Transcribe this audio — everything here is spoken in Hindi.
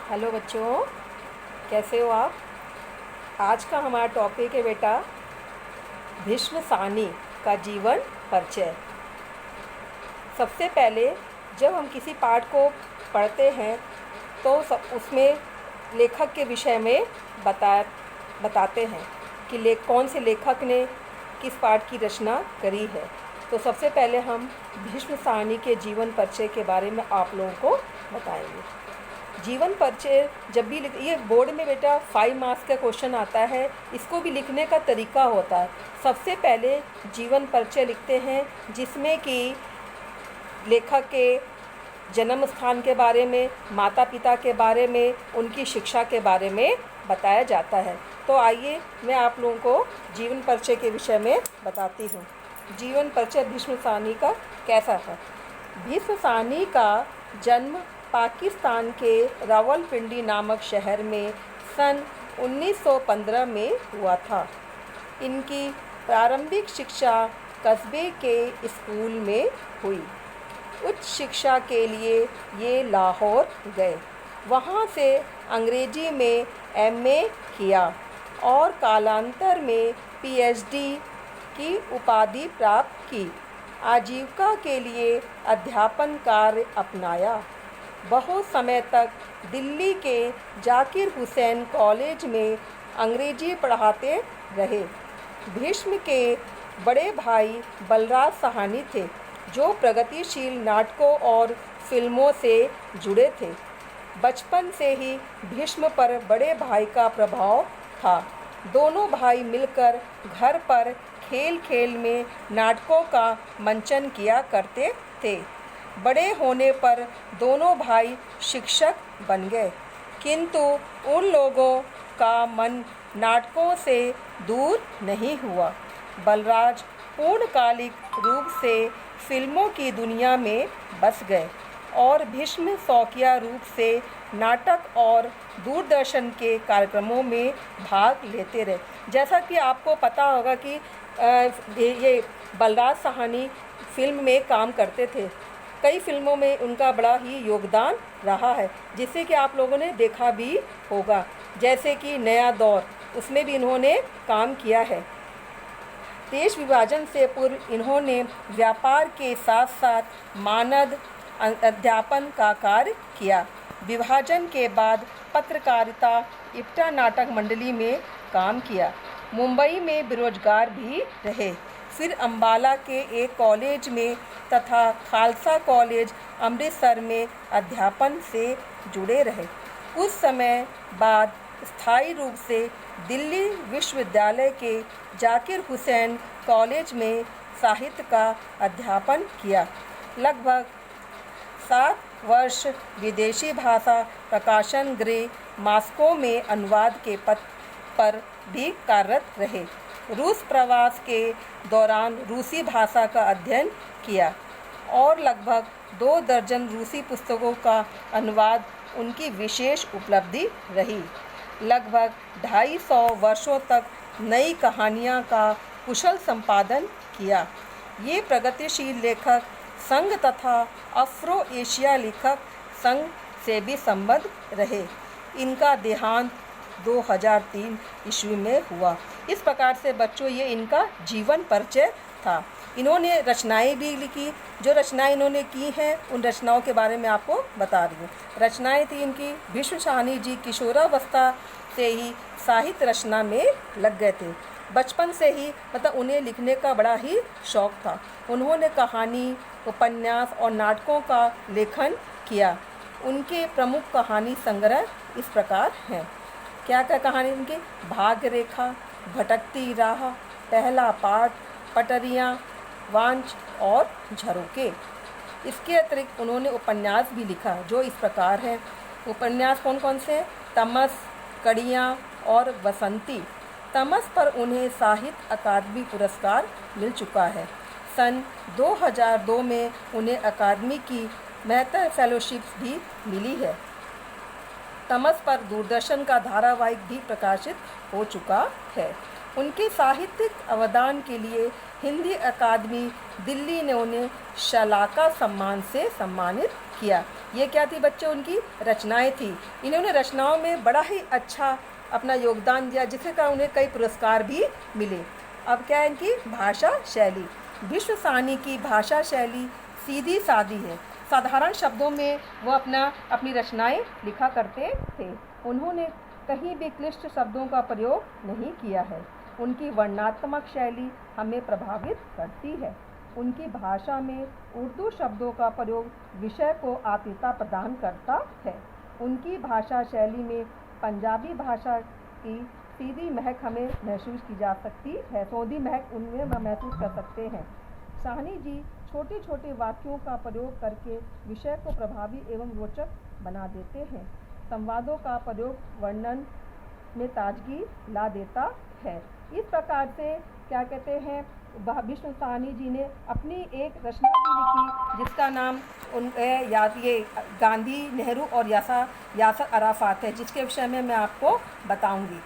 हेलो बच्चों, कैसे हो आप। आज का हमारा टॉपिक है बेटा भीष्म साहनी का जीवन परिचय। सबसे पहले जब हम किसी पाठ को पढ़ते हैं तो उसमें लेखक के विषय में बताते हैं कि कौन से लेखक ने किस पाठ की रचना करी है। तो सबसे पहले हम भीष्म साहनी के जीवन परिचय के बारे में आप लोगों को बताएंगे। जीवन परिचय जब भी ये बोर्ड में बेटा 5 मार्क्स का क्वेश्चन आता है, इसको भी लिखने का तरीका होता है। सबसे पहले जीवन परिचय लिखते हैं जिसमें कि लेखक के जन्म स्थान के बारे में, माता पिता के बारे में, उनकी शिक्षा के बारे में बताया जाता है। तो आइए मैं आप लोगों को जीवन परिचय के विषय में बताती हूँ। जीवन परिचय भीष्म साहनी का कैसा था। भीष्म साहनी का जन्म पाकिस्तान के रावलपिंडी नामक शहर में सन 1915 में हुआ था। इनकी प्रारंभिक शिक्षा कस्बे के स्कूल में हुई। उच्च शिक्षा के लिए ये लाहौर गए। वहाँ से अंग्रेजी में एमए किया और कालांतर में पीएचडी की उपाधि प्राप्त की। आजीविका के लिए अध्यापन कार्य अपनाया। बहुत समय तक दिल्ली के जाकिर हुसैन कॉलेज में अंग्रेजी पढ़ाते रहे। भीष्म के बड़े भाई बलराज साहनी थे जो प्रगतिशील नाटकों और फिल्मों से जुड़े थे। बचपन से ही भीष्म पर बड़े भाई का प्रभाव था। दोनों भाई मिलकर घर पर खेल खेल में नाटकों का मंचन किया करते थे। बड़े होने पर दोनों भाई शिक्षक बन गए, किंतु उन लोगों का मन नाटकों से दूर नहीं हुआ। बलराज पूर्णकालिक रूप से फिल्मों की दुनिया में बस गए और भीष्म शौकिया रूप से नाटक और दूरदर्शन के कार्यक्रमों में भाग लेते रहे। जैसा कि आपको पता होगा कि ये बलराज साहनी फिल्म में काम करते थे। कई फिल्मों में उनका बड़ा ही योगदान रहा है, जिससे कि आप लोगों ने देखा भी होगा, जैसे कि नया दौर, उसमें भी इन्होंने काम किया है। देश विभाजन से पूर्व इन्होंने व्यापार के साथ साथ मानद अध्यापन का कार्य किया। विभाजन के बाद पत्रकारिता इप्टा नाटक मंडली में काम किया। मुंबई में बेरोजगार भी रहे। फिर अंबाला के एक कॉलेज में तथा खालसा कॉलेज अमृतसर में अध्यापन से जुड़े रहे। कुछ समय बाद स्थायी रूप से दिल्ली विश्वविद्यालय के जाकिर हुसैन कॉलेज में साहित्य का अध्यापन किया। लगभग 7 वर्ष विदेशी भाषा प्रकाशन गृह मॉस्को में अनुवाद के पद पर भी कार्यरत रहे। रूस प्रवास के दौरान रूसी भाषा का अध्ययन किया और लगभग 2 दर्जन रूसी पुस्तकों का अनुवाद उनकी विशेष उपलब्धि रही। लगभग 250 वर्षों तक नई कहानियाँ का कुशल संपादन किया। ये प्रगतिशील लेखक संघ तथा अफ्रो एशिया लेखक संघ से भी संबद्ध रहे। इनका देहांत 2003 ईस्वी में हुआ। इस प्रकार से बच्चों ये इनका जीवन परिचय था। इन्होंने रचनाएं भी लिखी। जो रचनाएं इन्होंने की हैं उन रचनाओं के बारे में आपको बता रही हूँ। रचनाएं थी इनकी, भीष्म साहनी जी किशोरावस्था से ही साहित्य रचना में लग गए थे। बचपन से ही मतलब उन्हें लिखने का बड़ा ही शौक़ था। उन्होंने कहानी, उपन्यास और नाटकों का लेखन किया। उनके प्रमुख कहानी संग्रह इस प्रकार हैं। क्या क्या कहानी उनकी? भाग्य रेखा, भटकती राह, पहला पाठ, पटरियाँ, वांछ और झरोके। इसके अतिरिक्त उन्होंने उपन्यास भी लिखा जो इस प्रकार है। उपन्यास कौन कौन से? तमस, कड़ियाँ और बसंती। तमस पर उन्हें साहित्य अकादमी पुरस्कार मिल चुका है। सन 2002 में उन्हें अकादमी की मेहता फेलोशिप भी मिली है। तमस पर दूरदर्शन का धारावाहिक भी प्रकाशित हो चुका है। उनके साहित्यिक अवदान के लिए हिंदी अकादमी दिल्ली ने उन्हें शलाका सम्मान से सम्मानित किया। ये क्या थी बच्चों, उनकी रचनाएं थी। इन्होंने रचनाओं में बड़ा ही अच्छा अपना योगदान दिया, जिसके कारण उन्हें कई पुरस्कार भी मिले। अब क्या है इनकी भाषा शैली। भीष्म साहनी की भाषा शैली सीधी सादी है। साधारण शब्दों में वो अपनी रचनाएं लिखा करते थे। उन्होंने कहीं भी क्लिष्ट शब्दों का प्रयोग नहीं किया है। उनकी वर्णनात्मक शैली हमें प्रभावित करती है। उनकी भाषा में उर्दू शब्दों का प्रयोग विषय को आत्मीयता प्रदान करता है। उनकी भाषा शैली में पंजाबी भाषा की सीधी महक हमें महसूस की जा सकती है, सौंधी महक उनमें महसूस कर सकते हैं। साहनी जी छोटे छोटे वाक्यों का प्रयोग करके विषय को प्रभावी एवं रोचक बना देते हैं। संवादों का प्रयोग वर्णन में ताजगी ला देता है। इस प्रकार से क्या कहते हैं, भीष्म साहनी जी ने अपनी एक रचना भी लिखी जिसका नाम ये गांधी, नेहरू और यासर अराफात है, जिसके विषय में मैं आपको बताऊंगी।